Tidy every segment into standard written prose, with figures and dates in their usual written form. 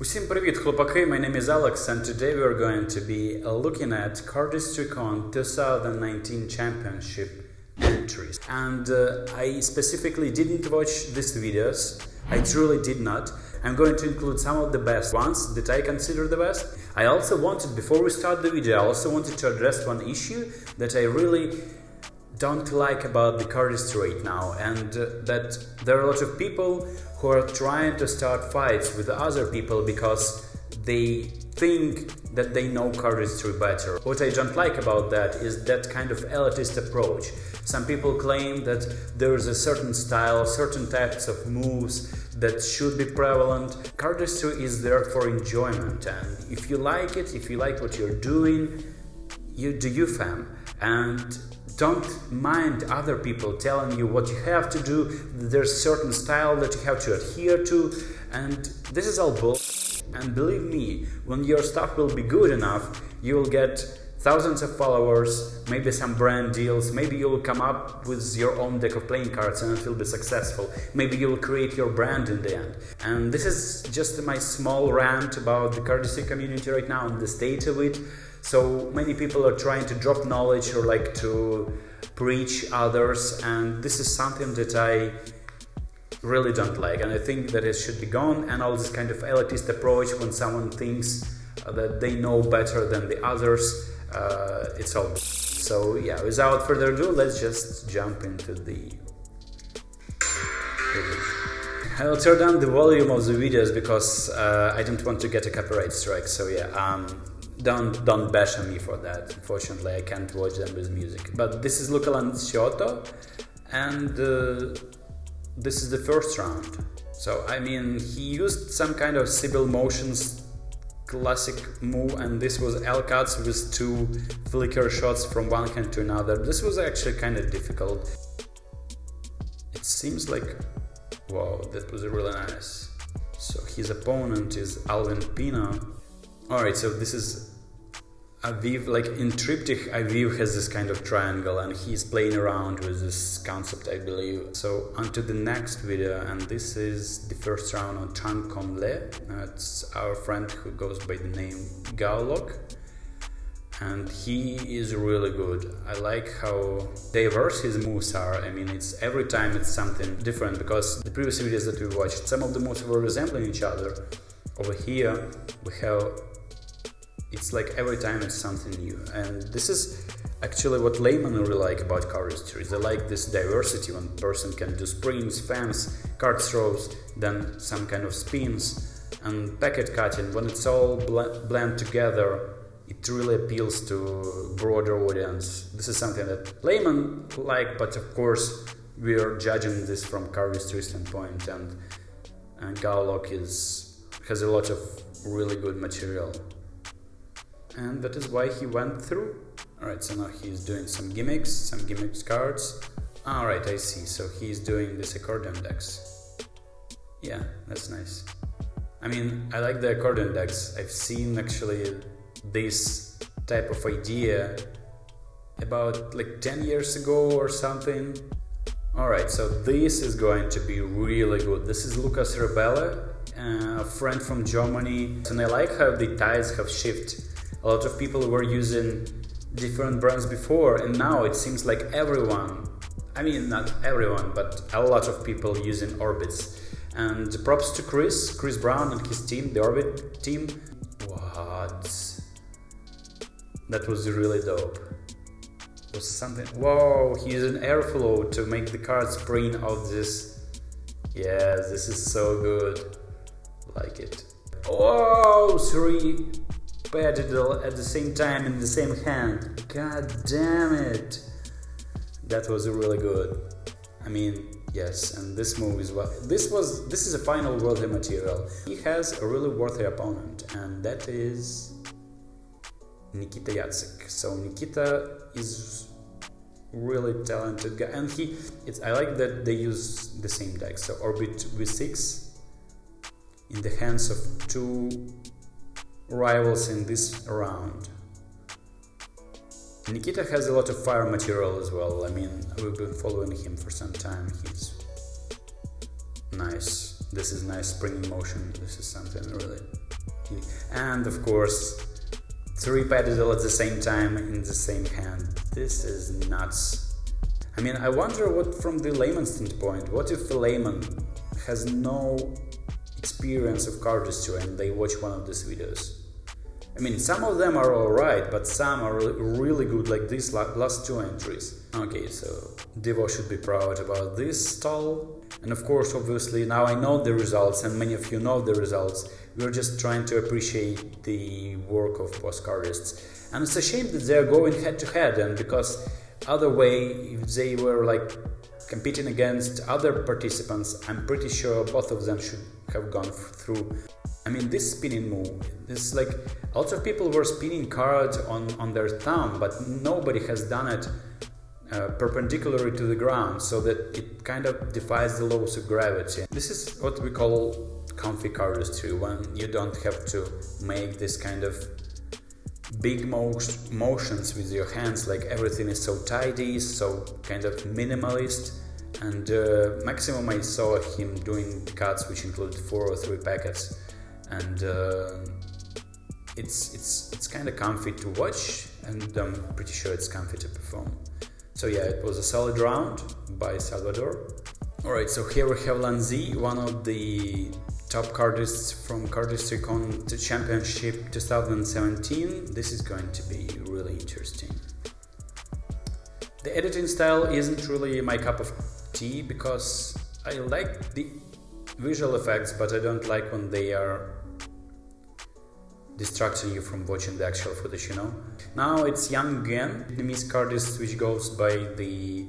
Усім привіт, хлопаки! My name is Alex and today we are going to be looking at Cardistry-Con 2019 Championship entries. And I specifically didn't watch these videos. I truly did not. I'm going to include some of the best ones that I consider the best. I also wanted, before we start the video, I also wanted to address one issue that I really don't like about the cardistry right now, and that there are a lot of people who are trying to start fights with other people because they think that they know cardistry better. What I don't like about that is that kind of elitist approach. Some people claim that there is a certain style, certain types of moves that should be prevalent. Cardistry is there for enjoyment, and if you like it, if you like what you're doing, you do you, fam. And don't mind other people telling you what you have to do. There's a certain style that you have to adhere to, and this is all bullshit. And believe me, when your stuff will be good enough, you will get thousands of followers, maybe some brand deals, maybe you will come up with your own deck of playing cards and it will be successful. Maybe you will create your brand in the end. And this is just my small rant about the cardistry community right now and the state of it. So many people are trying to drop knowledge or like to preach others, and this is something that I really don't like, and I think that it should be gone. And all this kind of elitist approach when someone thinks that they know better than the others, it's all. So yeah, without further ado, let's just jump into the video. I'll turn down the volume of the videos because I don't want to get a copyright strike. So yeah, don't bash on me for that. Unfortunately, I can't watch them with music. But this is Luca Lanciotto, and this is the first round. So I mean, he used some kind of Sibyl Motions classic move, and this was L cuts with two flicker shots from one hand to another. This was actually kind of difficult. It seems like, wow, that was really nice. So his opponent is Alvin Pino. Alright, so this is Aviv, like in triptych, Aviv has this kind of triangle and he's playing around with this concept, I believe. So onto the next video, and this is the first round on Chang Kong-le. It's our friend who goes by the name Gaolok, and he is really good. I like how diverse his moves are. I mean, it's every time it's something different, because the previous videos that we watched, some of the moves were resembling each other. Over here we have, it's like every time it's something new, and this is actually what laymen really like about cardistry. They like this diversity when a person can do springs, fans, card throws, then some kind of spins and packet cutting. When it's all blend together, it really appeals to broader audience. This is something that laymen like, but of course we are judging this from cardistry standpoint, and Gaolok has a lot of really good material, and that is why he went through. Alright, so now he's doing some gimmicks cards. Alright, I see, so he's doing this accordion decks. Yeah, that's nice. I mean, I like the accordion decks. I've seen actually this type of idea about like 10 years ago or something. Alright, so this is going to be really good. This is Lucas Rebelle, a friend from Germany, and I like how the tides have shifted. A lot of people were using different brands before, and now it seems like everyone, I mean not everyone, but a lot of people using orbits. And props to Chris Brown and his team, the Orbit team. What? That was really dope. It was something. Whoa, he used an airflow to make the card spring out this. Yeah, this is so good. Like it. Whoa, 3 digital at the same time in the same hand. God damn it. That was really good. I mean, yes, and this move is well. This is a final worthy material. He has a really worthy opponent, and that is Nikita Yatsik. So Nikita is really talented guy, and I like that they use the same deck. So Orbit V6 in the hands of two rivals in this round. Nikita has a lot of fire material as well. I mean, we've been following him for some time. He's nice. This is nice springing motion. This is something really and of course 3 pedal at the same time in the same hand. This is nuts. I mean, I wonder what, from the layman's standpoint, what if a layman has no experience of cardistry and they watch one of these videos? I mean, some of them are alright, but some are really good, like these last 2 entries. Okay, so Devo should be proud about this stall. And of course, obviously, now I know the results, and many of you know the results. We're just trying to appreciate the work of both cardists. And it's a shame that they're going head to head, and because other way, if they were like competing against other participants, I'm pretty sure both of them should have gone through. I mean, this spinning move, this like, lots of people were spinning cards on their thumb, but nobody has done it perpendicularly to the ground, so that it kind of defies the laws of gravity. This is what we call comfy cardistry, when you don't have to make this kind of big motions with your hands, like everything is so tidy, so kind of minimalist. And maximum I saw him doing cuts which include 4 or 3 packets, and it's kind of comfy to watch, and I'm pretty sure it's comfy to perform. So yeah, it was a solid round by Salvador. Alright, so here we have Lanzi, one of the top cardists from Cardistry-Con Championship 2017. This is going to be really interesting. The editing style isn't really my cup of tea, because I like the visual effects, but I don't like when they are distracting you from watching the actual footage, you know. Now it's Young Gen, Vietnamese cardist which goes by the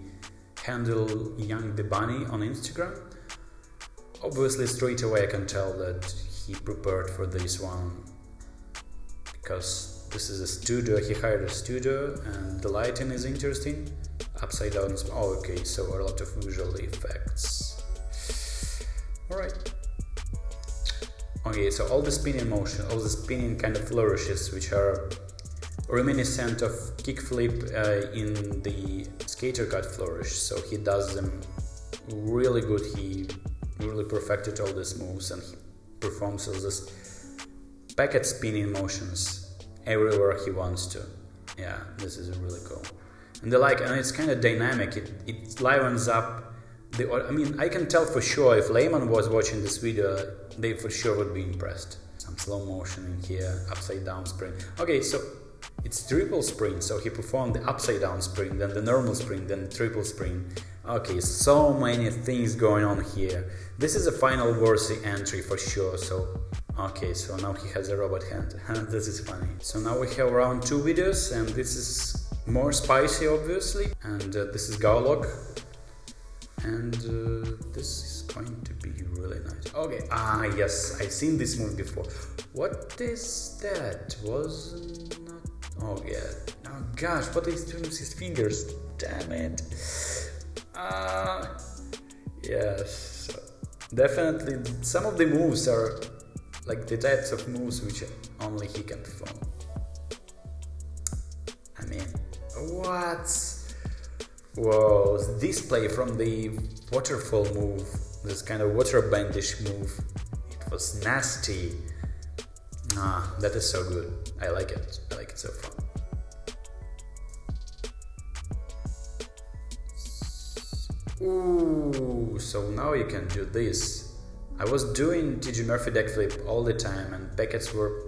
handle Young the Bunny on Instagram. Obviously straight away I can tell that he prepared for this one, because this is a studio, he hired a studio, and the lighting is interesting. Upside down, oh okay, so a lot of visual effects. Alright. Okay, so all the spinning motion, all the spinning kind of flourishes, which are reminiscent of kickflip in the skater cut flourish. So he does them really good. He really perfected all these moves, and he performs all these packet spinning motions everywhere he wants to. Yeah, this is really cool. And and it's kind of dynamic. It livens up. I mean, I can tell for sure if layman was watching this video, they for sure would be impressed. Some slow motion in here, upside down spring. Okay, so it's triple spring, so he performed the upside down spring, then the normal spring, then triple spring. Okay, so many things going on here. This is a final worthy entry for sure. So okay, so now he has a robot hand. This is funny. So now we have around 2 videos, and this is more spicy obviously, and this is Gaulok. And this is going to be really nice. Okay, yes, I've seen this move before. What is that? Was not... Oh yeah. Oh gosh, what is he doing with his fingers? Damn it. Yes. Definitely, some of the moves are like the types of moves which only he can perform. I mean, what? Whoa, this play from the waterfall move, this kind of water bandish move, it was nasty. That is so good. I like it. I like it so far. Ooh, so now you can do this. I was doing TG Murphy deck flip all the time, and packets were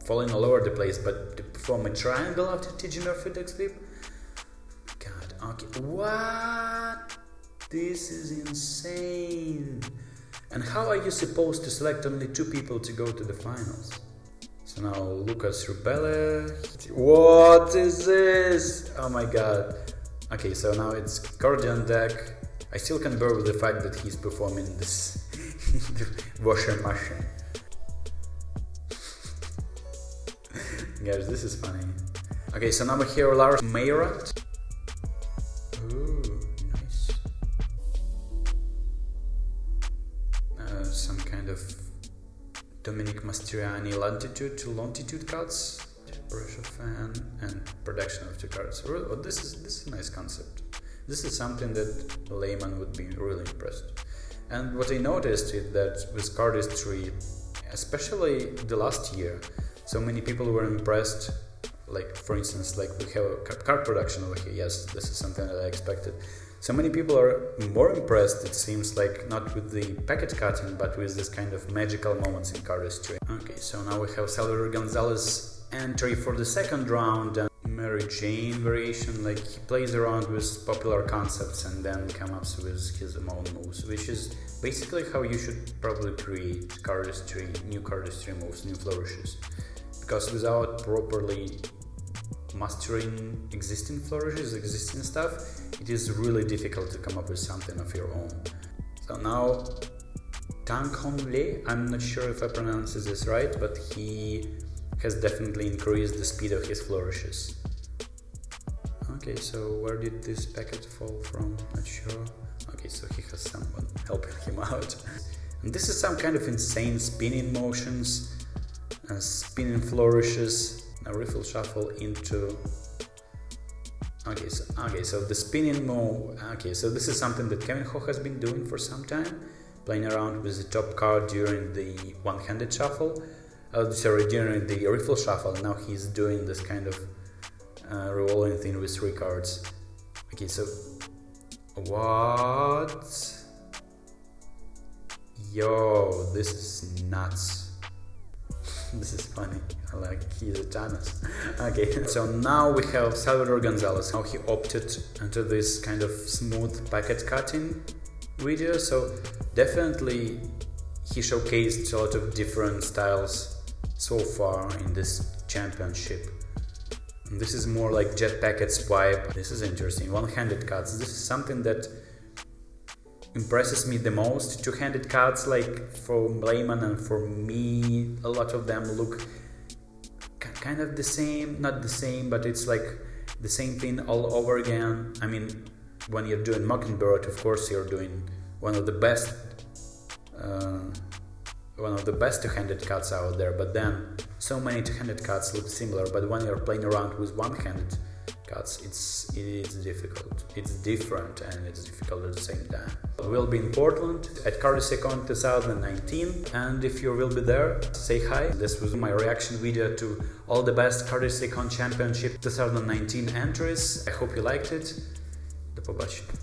falling all over the place, but to perform a triangle after TG Murphy deck flip, okay, what? This is insane. And how are you supposed to select only 2 people to go to the finals? So now Lucas Rubella. What is this? Oh my god. Okay, so now it's Cordian deck. I still can bear with the fact that he's performing this the washer machine. Guys, this is funny. Okay, so now we hear Lars Mayrat. Some kind of Dominic Mastriani latitude to longitude cuts, pressure fan, and production of 2 cards. This is a nice concept. This is something that a layman would be really impressed. And what I noticed is that with cardistry, especially the last year, So many people were impressed. Like, for instance, like we have a card production over here. Yes, this is something that I expected. So many people are more impressed, it seems like, not with the packet cutting, but with this kind of magical moments in cardistry. Okay, so now we have Salvador Gonzalez entry for the second round, and Mary Jane variation, like he plays around with popular concepts and then comes up with his own moves, which is basically how you should probably create cardistry, new cardistry moves, new flourishes. Because without properly mastering existing flourishes, existing stuff, it is really difficult to come up with something of your own. So now Tang Hong Le, I'm not sure if I pronounce this right, but he has definitely increased the speed of his flourishes. Okay, so where did this packet fall from? Not sure. Okay, so he has someone helping him out. And this is some kind of insane spinning motions, spinning flourishes. Now riffle shuffle into. Okay, so the spinning move. Okay, so this is something that Kevin Ho has been doing for some time, playing around with the top card during the one-handed shuffle. During the riffle shuffle. Now he's doing this kind of revolving thing with 3 cards. Okay, so what? Yo, this is nuts. This is funny, like he's a Janus. Okay, so now we have Salvador Gonzalez. Now he opted into this kind of smooth packet cutting video, so definitely he showcased a lot of different styles so far in this championship. And this is more like jet packet swipe. This is interesting. One-handed cuts. This is something that impresses me the most. Two-handed cuts, like for layman and for me, a lot of them look kind of the same, not the same, but it's like the same thing all over again. I mean, when you're doing Mockingbird, of course you're doing one of the best two-handed cuts out there, but then so many two-handed cuts look similar, but when you're playing around with one-handed cuts, it is difficult. It's different and it's difficult at the same time. We'll be in Portland at Cardistry-Con 2019, and if you will be there, say hi. This was my reaction video to all the best Cardistry-Con Championship 2019 entries. I hope you liked it. Do побачення.